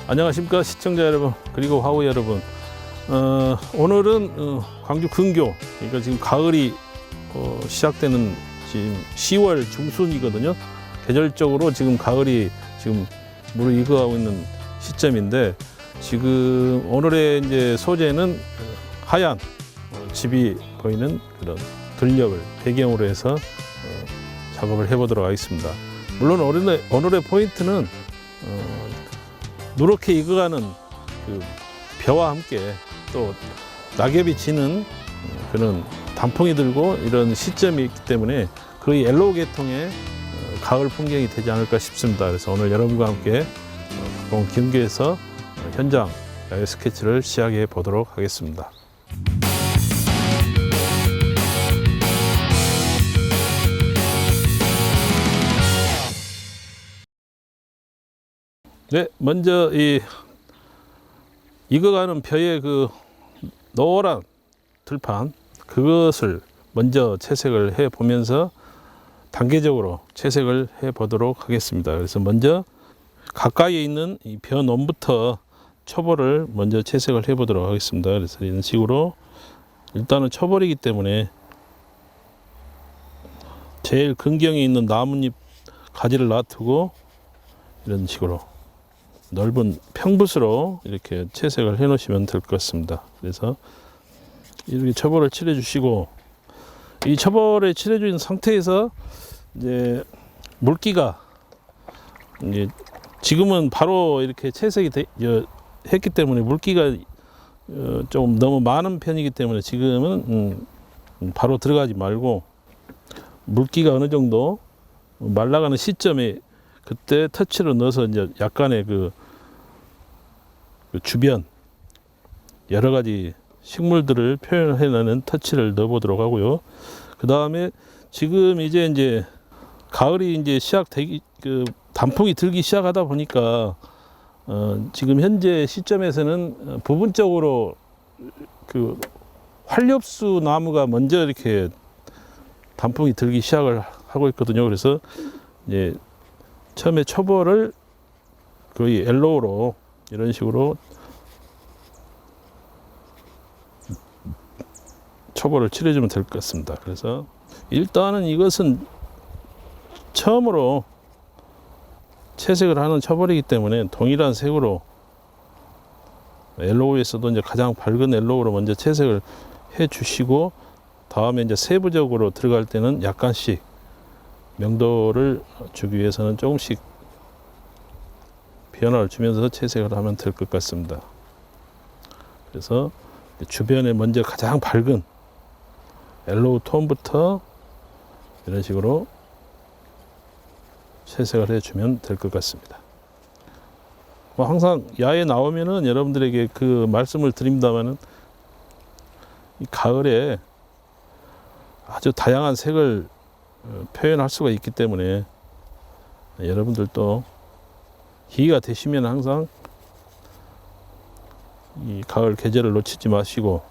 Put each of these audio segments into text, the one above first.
안녕하십니까 시청자 여러분 그리고 화우 여러분. 오늘은 광주 근교, 그러니까 지금 가을이 시작되는 지금 10월 중순이거든요. 계절적으로 지금 가을이 지금 무르익어가고 있는 시점인데, 지금 오늘의 이제 소재는 하얀 집이 보이는 그런 들녘을 배경으로 해서 작업을 해보도록 하겠습니다. 물론 오늘의 포인트는 누렇게 익어가는 그 벼와 함께 또 낙엽이 지는 그런 단풍이 들고 이런 시점이 있기 때문에 거의 옐로우 계통의 가을 풍경이 되지 않을까 싶습니다. 그래서 오늘 여러분과 함께 근교에서 현장 야외 스케치를 시작해 보도록 하겠습니다. 네, 먼저 익어가는 벼의 그 노란 들판, 그것을 먼저 채색을 해 보면서 단계적으로 채색을 해 보도록 하겠습니다. 그래서 먼저 가까이에 있는 이 벼 논부터 초벌을 먼저 채색을 해 보도록 하겠습니다. 그래서 이런 식으로 일단은 초벌이기 때문에 제일 근경에 있는 나뭇잎 가지를 놔두고 이런 식으로 넓은 평붓으로 이렇게 채색을 해 놓으시면 될 것 같습니다. 그래서 이렇게 초벌을 칠해 주시고, 이 초벌에 칠해 준 상태에서 이제 물기가 이제 지금은 바로 이렇게 채색이 했기 때문에 물기가 좀 너무 많은 편이기 때문에 지금은 바로 들어가지 말고 물기가 어느 정도 말라가는 시점에 그때 터치를 넣어서 이제 약간의 그 주변 여러 가지 식물들을 표현해내는 터치를 넣어보도록 하고요. 그 다음에 지금 이제 가을이 이제 시작되기, 그 단풍이 들기 시작하다 보니까 지금 현재 시점에서는 부분적으로 그 활엽수 나무가 먼저 이렇게 단풍이 들기 시작을 하고 있거든요. 그래서 이제 처음에 초벌을 거의 옐로우로 이런 식으로 초벌을 칠해주면 될 것 같습니다. 그래서 일단은 이것은 처음으로 채색을 하는 초벌이기 때문에 동일한 색으로 옐로우에서도 이제 가장 밝은 옐로우로 먼저 채색을 해 주시고, 다음에 이제 세부적으로 들어갈 때는 약간씩 명도를 주기 위해서는 조금씩 변화를 주면서 채색을 하면 될 것 같습니다. 그래서 주변에 먼저 가장 밝은 옐로우 톤부터 이런 식으로 채색을 해주면 될 것 같습니다. 항상 야외에 나오면은 여러분들에게 그 말씀을 드립니다만은, 이 가을에 아주 다양한 색을 표현할 수가 있기 때문에 여러분들도 기회가 되시면 항상 이 가을 계절을 놓치지 마시고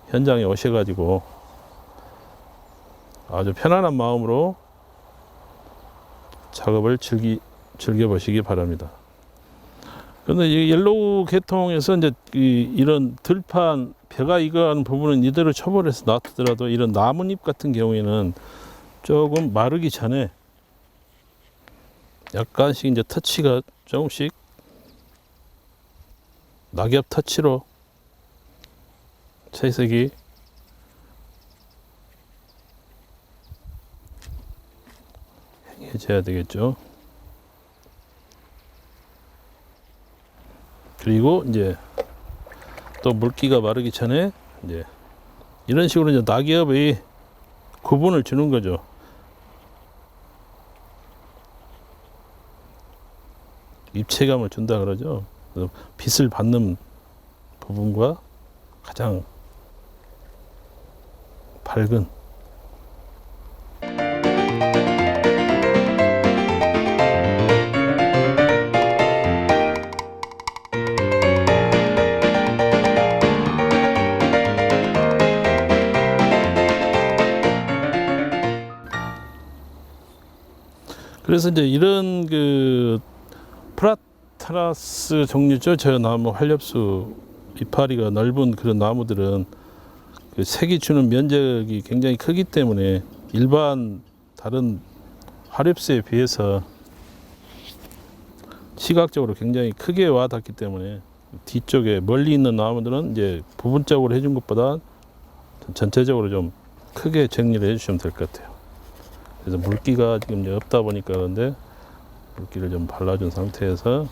현장에 오셔가지고 아주 편안한 마음으로 작업을 즐겨보시기 바랍니다. 그런데 이 옐로우 계통에서 이제 이런 들판 벼가 익어가는 부분은 이대로 초벌해서 놔두더라도 이런 나뭇잎 같은 경우에는 조금 마르기 전에 약간씩 이제 터치가 조금씩 낙엽 터치로 채색이 행해져야 되겠죠. 그리고 이제 또 물기가 마르기 전에 이제 이런 식으로 이제 낙엽의 구분을 주는 거죠. 입체감을 준다 그러죠. 그래서 빛을 받는 부분과 가장 밝은 그래서 이제 이런 그 아마타라스 종류죠. 저 나무 활엽수 이파리가 넓은 그런 나무들은 그 색이 주는 면적이 굉장히 크기 때문에 일반 다른 활엽수에 비해서 시각적으로 굉장히 크게 와닿기 때문에 뒤쪽에 멀리 있는 나무들은 이제 부분적으로 해준 것보다 전체적으로 좀 크게 정리를 해주시면 될 것 같아요. 그래서 물기가 지금 이제 없다 보니까 그런데 물기를 좀 발라준 상태에서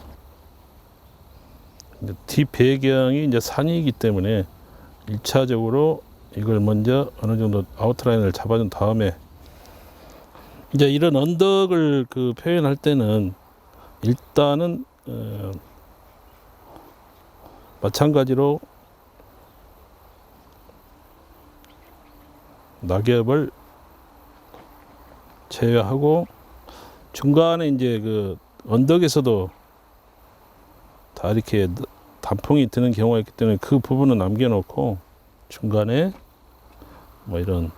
이제 뒷배경이 이제 산이기 때문에 1차적으로 이걸 먼저 어느 정도 아웃라인을 잡아준 다음에 이제 이런 언덕을 그 표현할 때는 일단은 마찬가지로 낙엽을 제외하고 중간에 이제 그 언덕에서도 다 이렇게 단풍이 드는 경우가 있기 때문에 그 부분은 남겨놓고 중간에 뭐 이런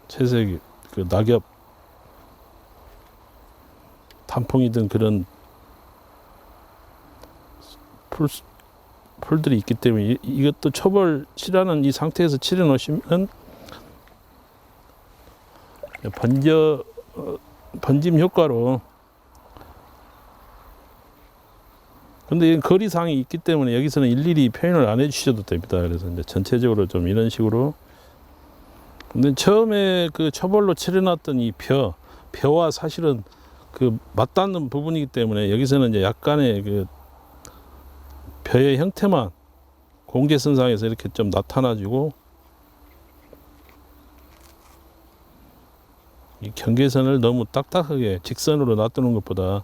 채색 그 낙엽 단풍이 든 그런 풀들이 있기 때문에 이것도 초벌 칠하는 이 상태에서 칠해 놓으시면 번짐 효과로 근데 거리상이 있기 때문에 여기서는 일일이 표현을 안 해주셔도 됩니다. 그래서 이제 전체적으로 좀 이런 식으로 근데 처음에 그 초벌로 칠해놨던 이 벼와 사실은 그 맞닿는 부분이기 때문에 여기서는 이제 약간의 그 벼의 형태만 공제선상에서 이렇게 좀 나타나주고 이 경계선을 너무 딱딱하게 직선으로 놔두는 것보다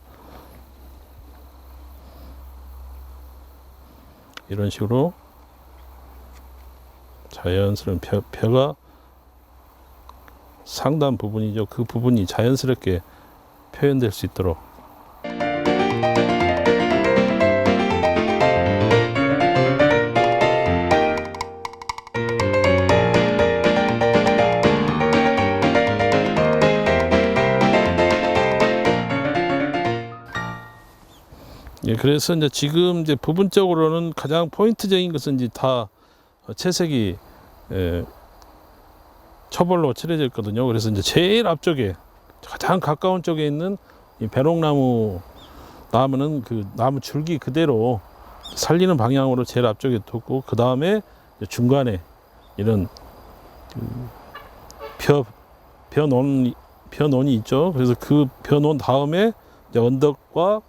이런 식으로 자연스러운 벼가 상단 부분이죠. 그 부분이 자연스럽게 표현될 수 있도록 예, 그래서 이제 지금 이제 부분적으로는 가장 포인트적인 것은 이제 다 채색이 초벌로 칠해져 있거든요. 그래서 이제 제일 앞쪽에 가장 가까운 쪽에 있는 이 배롱나무는 그 나무 줄기 그대로 살리는 방향으로 제일 앞쪽에 뒀고 그 다음에 중간에 이런 벼논이 있죠. 그래서 그 벼논 다음에 이제 언덕과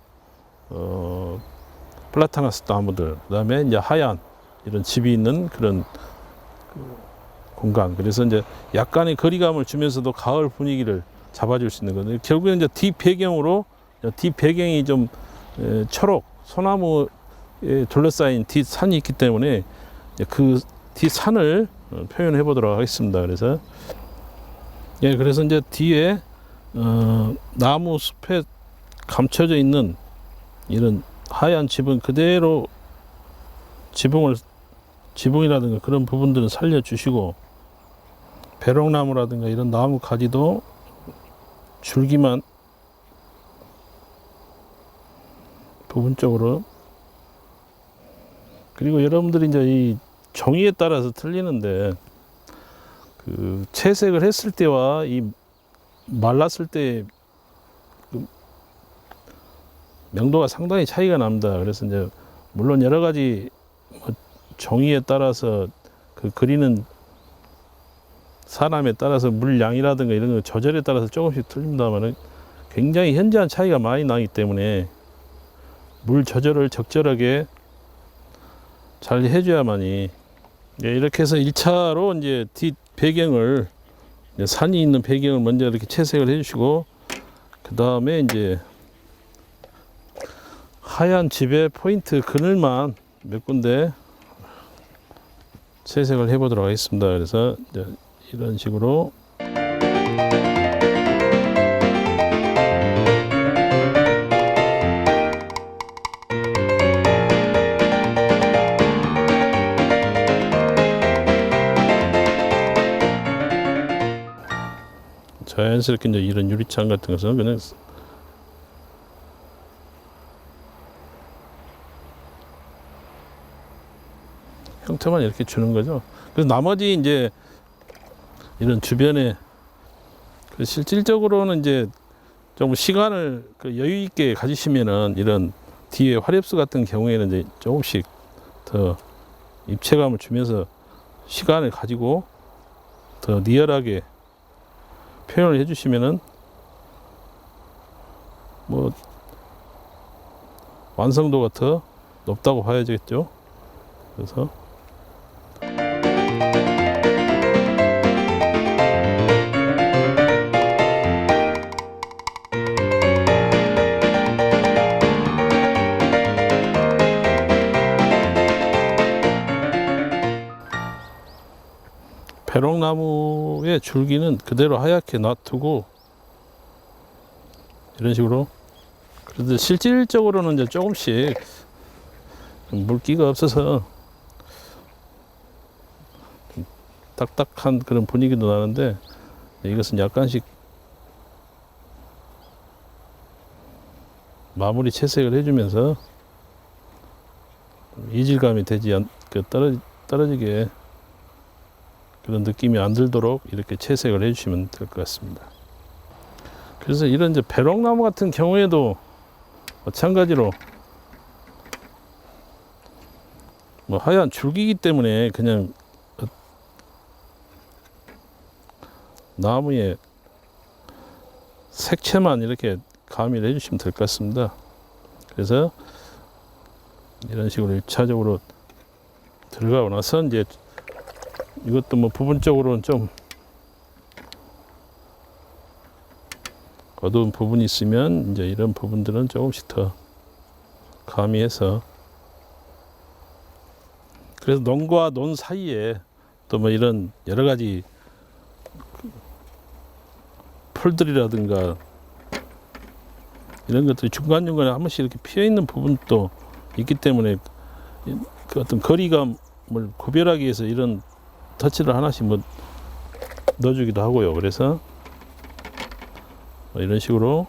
플라타나스 나무들, 그 다음에 이제 하얀 이런 집이 있는 그런 공간. 그래서 이제 약간의 거리감을 주면서도 가을 분위기를 잡아줄 수 있는 거거든요. 결국엔 이제 뒷배경으로 뒷배경이 좀 초록 소나무에 둘러싸인 뒷산이 있기 때문에 그 뒷산을 표현해 보도록 하겠습니다. 그래서 그래서 이제 뒤에 나무 숲에 감춰져 있는 이런 하얀 지붕 그대로 지붕이라든가 그런 부분들은 살려주시고 배롱나무라든가 이런 나무 가지도 줄기만 부분적으로 그리고 여러분들이 이제 이 종이에 따라서 틀리는데 그 채색을 했을 때와 이 말랐을 때 명도가 상당히 차이가 납니다. 그래서 이제 물론 여러 가지 종이에 따라서 그 그리는 사람에 따라서 물량이라든가 이런 거 조절에 따라서 조금씩 틀립니다만 굉장히 현저한 차이가 많이 나기 때문에 물 조절을 적절하게 잘 해줘야만이 이렇게 해서 1차로 이제 뒷 배경을 산이 있는 배경을 먼저 이렇게 채색을 해주시고 그 다음에 이제 하얀 집의 포인트 그늘만 몇 군데 채색을 해보도록 하겠습니다. 그래서 이제 이런 식으로 자연스럽게 이제 이런 유리창 같은 것은 그냥 형태만 이렇게 주는 거죠. 그래서 나머지 이제 이런 주변에 실질적으로는 이제 좀 시간을 여유 있게 가지시면은 이런 뒤에 화렵수 같은 경우에는 이제 조금씩 더 입체감을 주면서 시간을 가지고 더 리얼하게 표현을 해주시면은 뭐 완성도가 더 높다고 봐야겠죠. 그래서 배롱나무의 줄기는 그대로 하얗게 놔두고 이런 식으로. 그런데 실질적으로는 이제 조금씩 물기가 없어서 좀 딱딱한 그런 분위기도 나는데 이것은 약간씩 마무리 채색을 해주면서 이질감이 되지 떨어지게 그런 느낌이 안 들도록 이렇게 채색을 해주시면 될 것 같습니다. 그래서 이런 이제 배롱나무 같은 경우에도 마찬가지로 뭐 하얀 줄기이기 때문에 그냥 나무의 색채만 이렇게 가미를 해주시면 될 것 같습니다. 그래서 이런 식으로 1차적으로 들어가고 나서 이제 이것도 뭐 부분적으로는 좀 어두운 부분이 있으면 이제 이런 부분들은 조금씩 더 가미해서, 그래서 논과 논 사이에 또 뭐 이런 여러 가지 풀들이라든가 이런 것들이 중간중간에 한 번씩 이렇게 피어 있는 부분도 있기 때문에 그 어떤 거리감을 구별하기 위해서 이런 터치를 하나씩 뭐 넣어주기도 하고요. 그래서 이런 식으로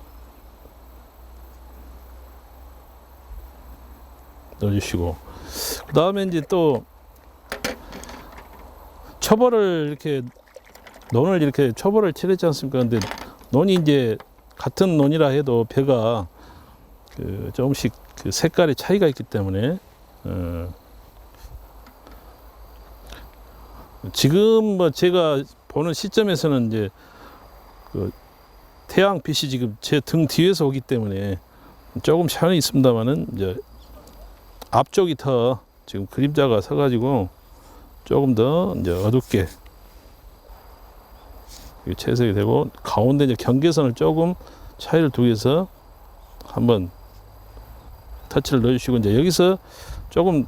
넣어주시고, 그 다음에 이제 또 초벌을 이렇게 논을 이렇게 초벌을 칠했지 않습니까? 근데 논이 이제 같은 논이라 해도 배가 그 조금씩 그 색깔의 차이가 있기 때문에 지금 뭐 제가 보는 시점에서는 이제 그 태양빛이 지금 제 등 뒤에서 오기 때문에 조금 차이는 있습니다만은 이제 앞쪽이 더 지금 그림자가 서가지고 조금 더 이제 어둡게 채색이 되고, 가운데 이제 경계선을 조금 차이를 두고서 한번 터치를 넣어주시고, 이제 여기서 조금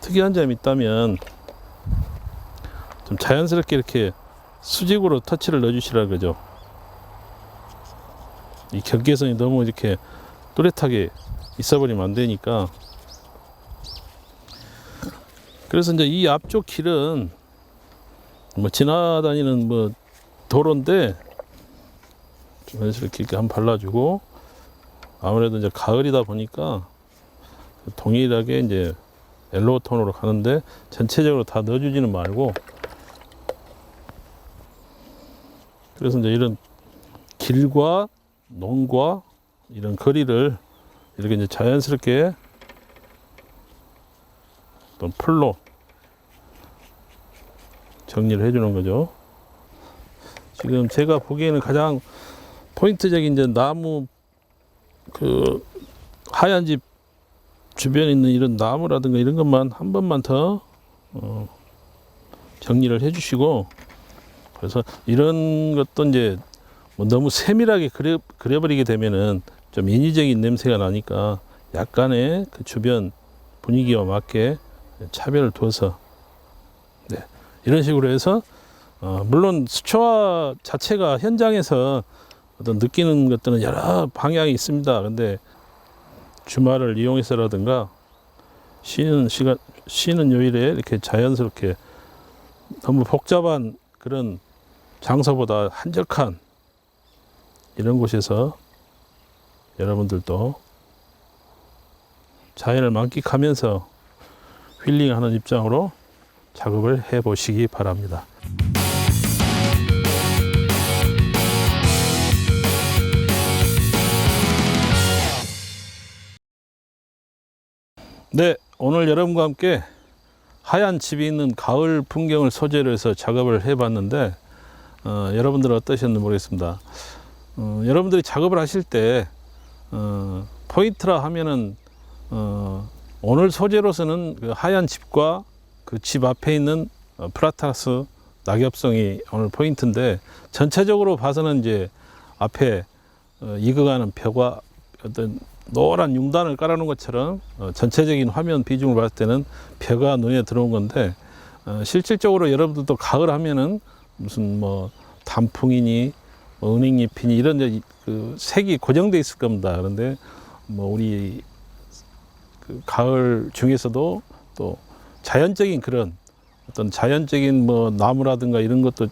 특이한 점이 있다면 좀 자연스럽게 이렇게 수직으로 터치를 넣어주시라 그죠. 이 경계선이 너무 이렇게 또렷하게 있어버리면 안 되니까. 그래서 이제 이 앞쪽 길은 뭐 지나다니는 뭐 도로인데 자연스럽게 이렇게 한번 발라주고, 아무래도 이제 가을이다 보니까 동일하게 이제 옐로우 톤으로 가는데 전체적으로 다 넣어주지는 말고, 그래서 이제 이런 길과 논과 이런 거리를 이렇게 이제 자연스럽게 또 풀로 정리를 해주는 거죠. 지금 제가 보기에는 가장 포인트적인 이제 나무 그 하얀 집 주변에 있는 이런 나무라든가 이런 것만 한 번만 더 정리를 해주시고, 그래서 이런 것도 이제 뭐 너무 세밀하게 그려버리게 되면은 좀 인위적인 냄새가 나니까 약간의 그 주변 분위기와 맞게 차별을 둬서 이런 식으로 해서 물론 수초화 자체가 현장에서 어떤 느끼는 것들은 여러 방향이 있습니다. 근데 주말을 이용해서라든가 쉬는 요일에 이렇게 자연스럽게 너무 복잡한 그런 장소보다 한적한 이런 곳에서 여러분들도 자연을 만끽하면서 힐링하는 입장으로 작업을 해 보시기 바랍니다. 네, 오늘 여러분과 함께 하얀 집이 있는 가을 풍경을 소재로 해서 작업을 해 봤는데 여러분들은 어떠셨는지 모르겠습니다. 여러분들이 작업을 하실 때 포인트라 하면은 오늘 소재로서는 그 하얀 집과 그 집 앞에 있는 프라타스 낙엽송이 오늘 포인트인데, 전체적으로 봐서는 이제 앞에 익어가는 벼가 어떤 노란 융단을 깔아놓은 것처럼 전체적인 화면 비중을 봤을 때는 벼가 눈에 들어온 건데, 실질적으로 여러분들도 가을 하면은 무슨 뭐 단풍이니 뭐 은행잎이니 이런 이제 그 색이 고정돼 있을 겁니다. 그런데 뭐 우리 그 가을 중에서도 또 자연적인 그런 어떤 자연적인 뭐 나무라든가 이런 것도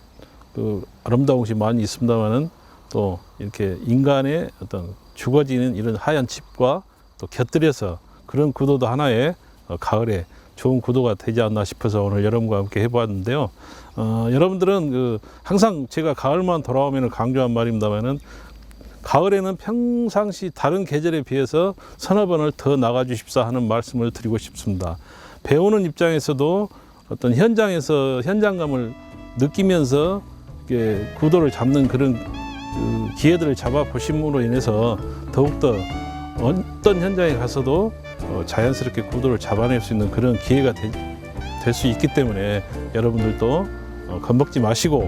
그 아름다운 것이 많이 있습니다만은, 또 이렇게 인간의 어떤 죽어지는 이런 하얀 칩과 또 곁들여서 그런 구도도 하나의 가을에 좋은 구도가 되지 않나 싶어서 오늘 여러분과 함께 해보았는데요. 여러분들은 그 항상 제가 가을만 돌아오면 강조한 말입니다만은, 가을에는 평상시 다른 계절에 비해서 서너 번을 더 나가 주십사 하는 말씀을 드리고 싶습니다. 배우는 입장에서도 어떤 현장에서 현장감을 느끼면서 이렇게 구도를 잡는 그런 그 기회들을 잡아 보심으로 인해서 더욱더 어떤 현장에 가서도 자연스럽게 구도를 잡아낼 수 있는 그런 기회가 될 수 있기 때문에, 여러분들도 겁먹지 마시고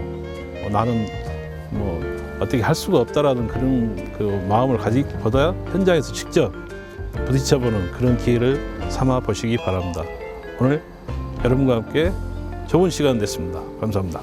나는 뭐 어떻게 할 수가 없다라는 그런 그 마음을 가지기보다 현장에서 직접 부딪혀보는 그런 기회를 삼아 보시기 바랍니다. 오늘 여러분과 함께 좋은 시간 됐습니다. 감사합니다.